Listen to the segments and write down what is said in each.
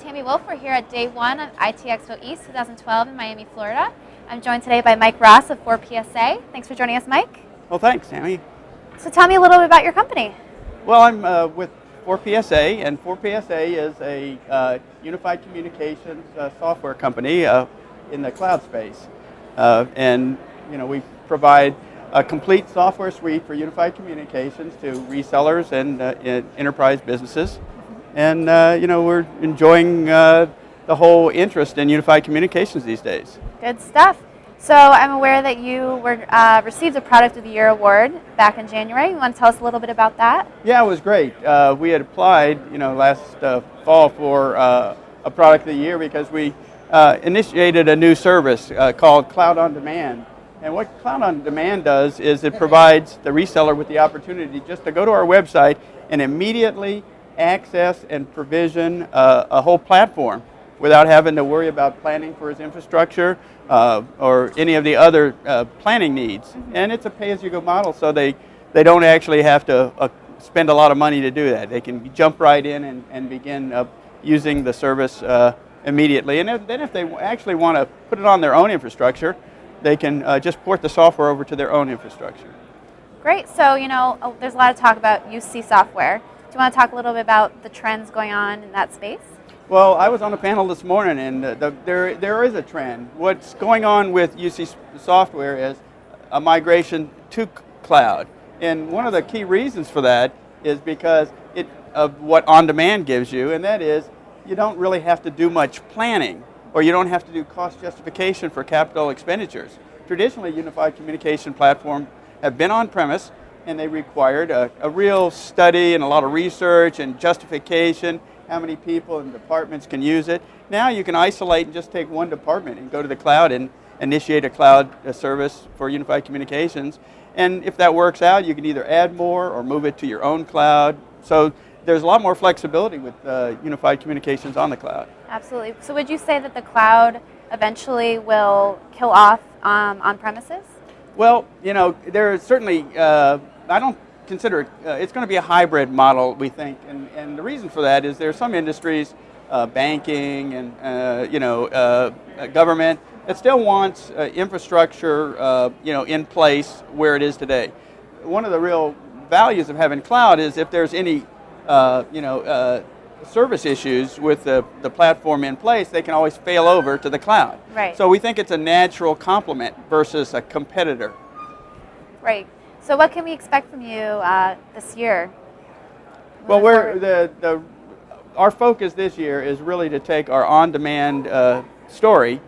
Tammy Wolf. We're here at day one of IT Expo East 2012 in Miami, Florida. I'm joined today by Mike Ross of 4PSA. Thanks for joining us, Mike. Well, thanks, Tammy. So tell me a little bit about your company. Well, I'm with 4PSA, and 4PSA is a unified communications software company in the cloud space. And we provide a complete software suite for unified communications to resellers and enterprise businesses. And we're enjoying the whole interest in unified communications these days. Good stuff. So I'm aware that you received a Product of the Year award back in January. You want to tell us a little bit about that? Yeah, it was great. We had applied, last fall for a Product of the Year because we initiated a new service called Cloud on Demand. And what Cloud on Demand does is it provides the reseller with the opportunity just to go to our website and immediately access and provision a whole platform without having to worry about planning for his infrastructure or any of the other planning needs. And it's a pay-as-you-go model, so they don't actually have to spend a lot of money to do that. They can jump right in and begin using the service immediately. And then if they actually want to put it on their own infrastructure, they can just port the software over to their own infrastructure. Great. So, there's a lot of talk about UC software. Do you want to talk a little bit about the trends going on in that space? Well, I was on a panel this morning, and there is a trend. What's going on with UC software is a migration to cloud. And one of the key reasons for that is because of what on-demand gives you, and that is you don't really have to do much planning, or you don't have to do cost justification for capital expenditures. Traditionally, unified communication platforms have been on-premise, and they required a real study and a lot of research and justification, how many people and departments can use it. Now you can isolate and just take one department and go to the cloud and initiate a cloud service for unified communications. And if that works out, you can either add more or move it to your own cloud. So there's a lot more flexibility with unified communications on the cloud. Absolutely. So would you say that the cloud eventually will kill off on-premises? Well, there's certainly, I don't consider it's going to be a hybrid model, we think, and the reason for that is there are some industries, banking and government, that still wants infrastructure in place where it is today. One of the real values of having cloud is if there's any service issues with the platform in place, they can always fail over to the cloud. Right. So we think it's a natural complement versus a competitor. Right. So what can we expect from you this year? Well, our focus this year is really to take our on-demand story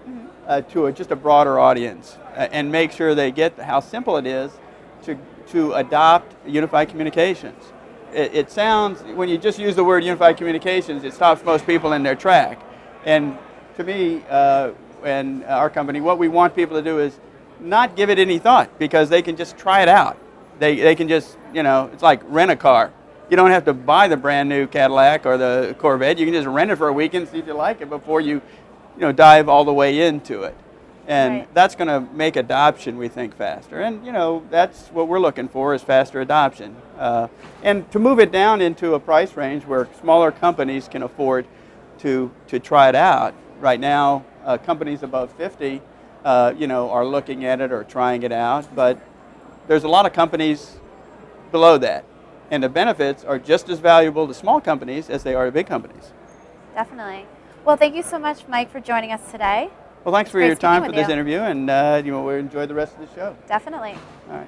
to just a broader audience and make sure they get how simple it is to adopt unified communications. It sounds, when you just use the word unified communications, it stops most people in their track. And to me and our company, what we want people to do is not give it any thought, because they can just try it out. They can just, it's like rent a car. You don't have to buy the brand new Cadillac or the Corvette. You can just rent it for a weekend, see if you like it before you, dive all the way into it. And right. That's going to make adoption, we think, faster. And, that's what we're looking for, is faster adoption. And to move it down into a price range where smaller companies can afford to try it out. Right now, companies above 50, are looking at it or trying it out. But there's a lot of companies below that. And the benefits are just as valuable to small companies as they are to big companies. Definitely. Well, thank you so much, Mike, for joining us today. Well, thanks for your time for this interview, and we'll enjoy the rest of the show. Definitely. All right.